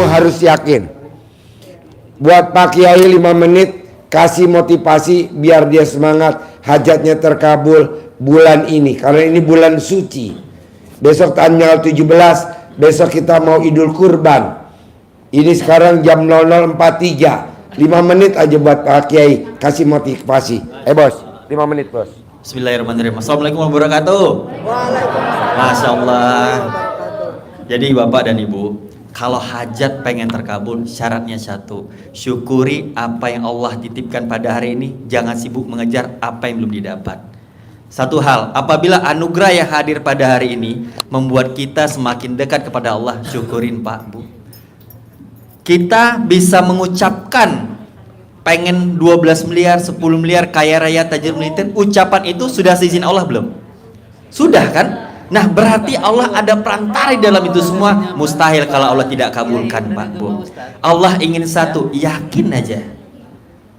harus yakin. Buat Pak Kiai 5 menit, kasih motivasi biar dia semangat, hajatnya terkabul bulan ini, karena ini bulan suci. Besok tanggal 17, besok kita mau Idul Kurban. Ini sekarang jam 00.43, 5 menit aja buat Pak Kiai, kasih motivasi. Bos, 5 menit bos. Bismillahirrahmanirrahim. Assalamualaikum warahmatullahi wabarakatuh. Waalaikumsalam. Masya Allah. Jadi Bapak dan Ibu, kalau hajat pengen terkabul, syaratnya satu, syukuri apa yang Allah titipkan pada hari ini. Jangan sibuk mengejar apa yang belum didapat. Satu hal, apabila anugerah yang hadir pada hari ini membuat kita semakin dekat kepada Allah, syukurin Pak Bu. Kita bisa mengucapkan pengen 12 miliar, 10 miliar, kaya raya, tajir militer, ucapan itu sudah seizin Allah belum? Sudah kan? Nah berarti Allah ada perantara di dalam itu semua. Mustahil kalau Allah tidak kabulkan Pak Bu. Allah ingin satu, yakin aja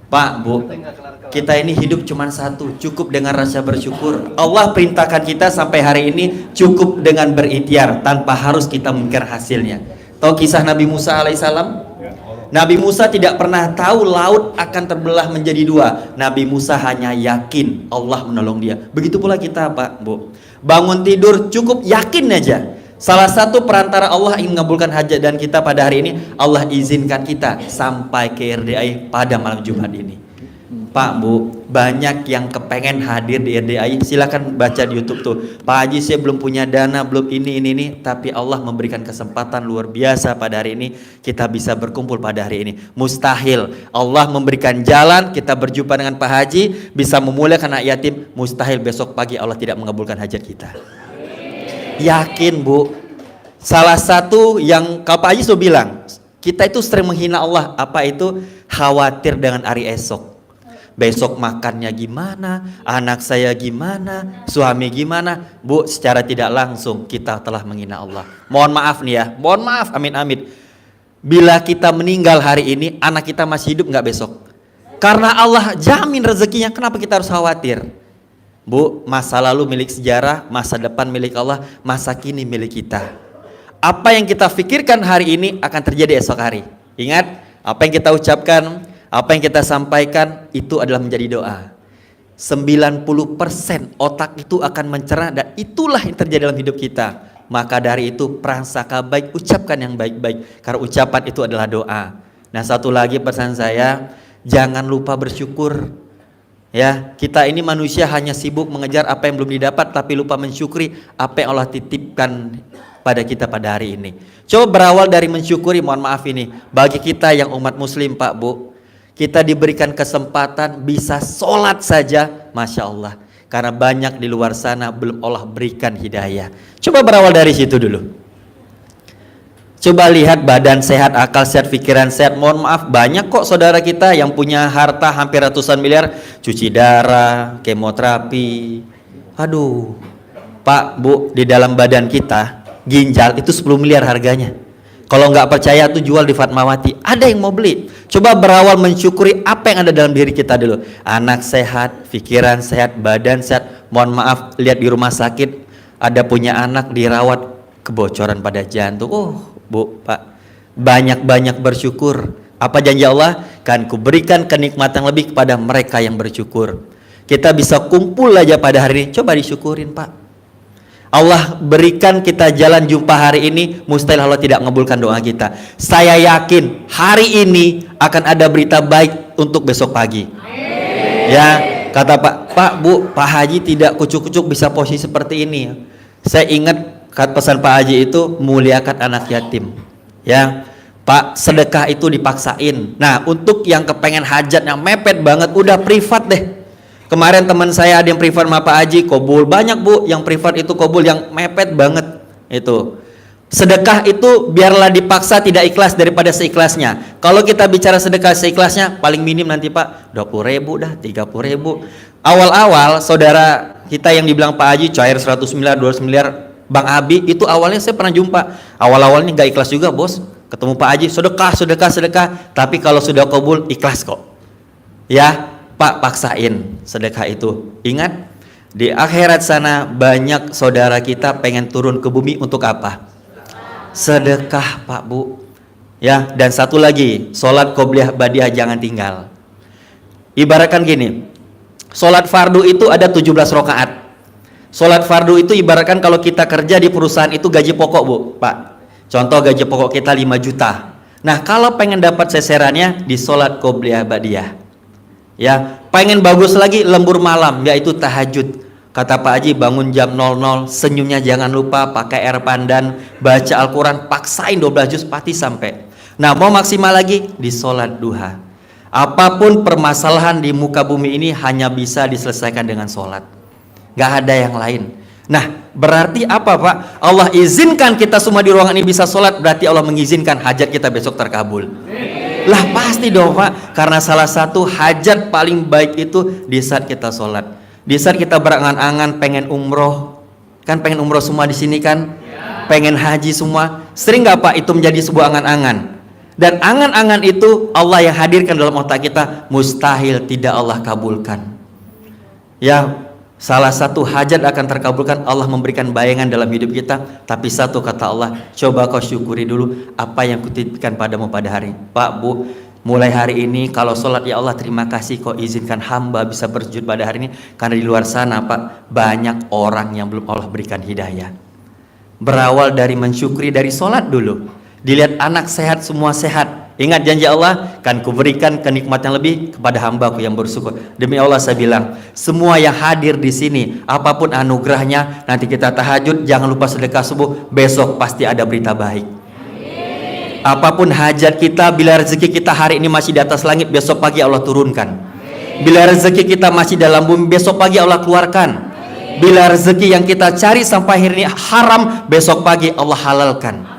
Pak Bu, kita ini hidup cuma satu, cukup dengan rasa bersyukur. Allah perintahkan kita sampai hari ini cukup dengan berikhtiar tanpa harus kita memikir hasilnya. Tahu kisah Nabi Musa alaihissalam? Nabi Musa tidak pernah tahu laut akan terbelah menjadi dua. Nabi Musa hanya yakin Allah menolong dia. Begitu pula kita Pak Bu, bangun tidur cukup yakin aja. Salah satu perantara Allah ingin mengabulkan hajat dan kita pada hari ini, Allah izinkan kita sampai ke RDI pada malam Jumat ini. Pak Bu, banyak yang kepengen hadir di RDI, silakan baca di YouTube tuh. Pak Haji saya belum punya dana, belum ini, tapi Allah memberikan kesempatan luar biasa pada hari ini kita bisa berkumpul pada hari ini. Mustahil Allah memberikan jalan kita berjumpa dengan Pak Haji, bisa memuliakan anak yatim. Mustahil besok pagi Allah tidak mengabulkan hajat kita. Yakin Bu. Salah satu yang Pak Haji sudah bilang, kita itu sering menghina Allah. Apa itu? Khawatir dengan hari esok. Besok makannya gimana, anak saya gimana, suami gimana. Bu, secara tidak langsung kita telah menghina Allah. Mohon maaf nih ya, mohon maaf, amin amin. Bila kita meninggal hari ini, anak kita masih hidup nggak besok? Karena Allah jamin rezekinya, kenapa kita harus khawatir? Bu, masa lalu milik sejarah, masa depan milik Allah, masa kini milik kita. Apa yang kita pikirkan hari ini akan terjadi esok hari. Ingat, apa yang kita ucapkan, apa yang kita sampaikan itu adalah menjadi doa. 90% otak itu akan mencerah dan itulah yang terjadi dalam hidup kita. Maka dari itu prasangka baik, ucapkan yang baik-baik. Karena ucapan itu adalah doa. Nah satu lagi pesan saya, jangan lupa bersyukur. Ya, kita ini manusia hanya sibuk mengejar apa yang belum didapat, tapi lupa mensyukuri apa yang Allah titipkan pada kita pada hari ini. Coba berawal dari mensyukuri, mohon maaf ini, bagi kita yang umat muslim Pak Bu, kita diberikan kesempatan bisa sholat saja, Masya Allah. Karena banyak di luar sana belum Allah berikan hidayah. Coba berawal dari situ dulu. Coba lihat badan sehat, akal sehat, pikiran sehat. Mohon maaf, banyak kok saudara kita yang punya harta hampir ratusan miliar, cuci darah, kemoterapi. Aduh, Pak Bu, di dalam badan kita ginjal itu 10 miliar harganya. Kalau nggak percaya tuh jual di Fatmawati. Ada yang mau beli. Coba berawal mensyukuri apa yang ada dalam diri kita dulu. Anak sehat, pikiran sehat, badan sehat. Mohon maaf, lihat di rumah sakit ada punya anak dirawat kebocoran pada jantung. Oh Bu, Pak, banyak-banyak bersyukur. Apa janji Allah? Kan kuberikan kenikmatan lebih kepada mereka yang bersyukur. Kita bisa kumpul aja pada hari ini. Coba disyukurin Pak. Allah berikan kita jalan jumpa hari ini, mustahil Allah tidak mengabulkan doa kita. Saya yakin hari ini akan ada berita baik untuk besok pagi. Ya, kata Pak Bu, Pak Haji tidak kucuk-kucuk bisa posisi seperti ini. Saya ingat pesan Pak Haji itu muliakan anak yatim. Ya, Pak, sedekah itu dipaksain. Nah, untuk yang kepengen hajat yang mepet banget, udah privat deh. Kemarin teman saya ada yang privat sama Pak Haji, kobul. Banyak Bu yang privat itu kobul, yang mepet banget itu. Sedekah itu biarlah dipaksa tidak ikhlas daripada seikhlasnya. Kalau kita bicara sedekah seikhlasnya, paling minim nanti Pak 20.000 dah, 30.000. Awal-awal saudara kita yang dibilang Pak Haji cair 100 miliar, 200 miliar, Bang Abi, itu awalnya saya pernah jumpa. Awal-awalnya gak ikhlas juga bos. Ketemu Pak Haji, sedekah. Tapi kalau sudah kobul, ikhlas kok. Ya, Pak paksain sedekah itu. Ingat, di akhirat sana banyak saudara kita pengen turun ke bumi untuk apa? Sedekah Pak Bu. Ya, dan satu lagi, sholat qobliyah badiah jangan tinggal. Ibaratkan gini, sholat fardu itu ada 17 rakaat. Sholat fardu itu ibaratkan kalau kita kerja di perusahaan itu gaji pokok, Bu, Pak. Contoh gaji pokok kita 5 juta. Nah, kalau pengen dapat seserannya di sholat qobliyah badiah. Ya, pengen bagus lagi lembur malam, yaitu tahajud. Kata Pak Haji, bangun jam 00, senyumnya jangan lupa, pakai air pandan, baca Al-Quran, paksain 12 juz pasti sampai. Nah, mau maksimal lagi di sholat duha. Apapun permasalahan di muka bumi ini hanya bisa diselesaikan dengan sholat, gak ada yang lain. Nah, berarti apa, Pak? Allah izinkan kita semua di ruangan ini bisa sholat, berarti Allah mengizinkan hajat kita besok terkabul. Lah pasti dong, Pak, karena salah satu hajat paling baik itu di saat kita sholat. Di saat kita berangan-angan pengen umroh, kan pengen umroh semua di sini kan, pengen haji semua, sering nggak Pak itu menjadi sebuah angan-angan? Dan angan-angan itu Allah yang hadirkan dalam otak kita, mustahil tidak Allah kabulkan. Ya, salah satu hajat akan terkabulkan Allah memberikan bayangan dalam hidup kita, tapi satu kata Allah, coba kau syukuri dulu apa yang kutitipkan padamu pada hari. Pak, Bu, mulai hari ini kalau sholat, ya Allah terima kasih kau izinkan hamba bisa bersujud pada hari ini, karena di luar sana, Pak, banyak orang yang belum Allah berikan hidayah. Berawal dari mensyukuri dari sholat dulu. Dilihat anak sehat, semua sehat. Ingat janji Allah, kan kuberikan kenikmatan lebih kepada hambaku yang bersyukur. Demi Allah saya bilang, semua yang hadir di sini, apapun anugerahnya, nanti kita tahajud, jangan lupa sedekah subuh, besok pasti ada berita baik. Apapun hajat kita, bila rezeki kita hari ini masih di atas langit, besok pagi Allah turunkan. Bila rezeki kita masih dalam bumi, besok pagi Allah keluarkan. Bila rezeki yang kita cari sampai hari ini haram, besok pagi Allah halalkan.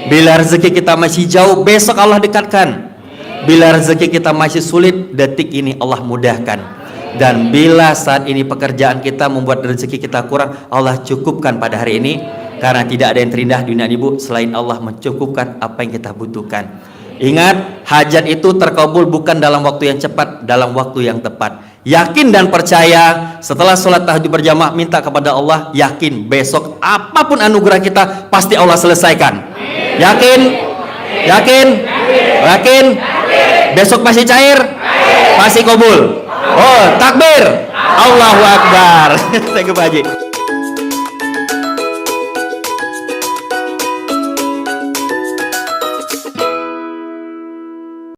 Bila rezeki kita masih jauh, besok Allah dekatkan. Bila rezeki kita masih sulit, detik ini Allah mudahkan. Dan bila saat ini pekerjaan kita membuat rezeki kita kurang, Allah cukupkan pada hari ini. Karena tidak ada yang terindah di dunia ini, Bu, selain Allah mencukupkan apa yang kita butuhkan. Ingat, hajat itu terkabul bukan dalam waktu yang cepat, dalam waktu yang tepat. Yakin dan percaya, setelah sholat tahajud berjamaah, minta kepada Allah, yakin besok apapun anugerah kita pasti Allah selesaikan. Yakin? Yakin? Yakin? Besok pasti cair? Pasti kabul. Oh, takbir. Allahu Akbar. Thank you, Pak Haji.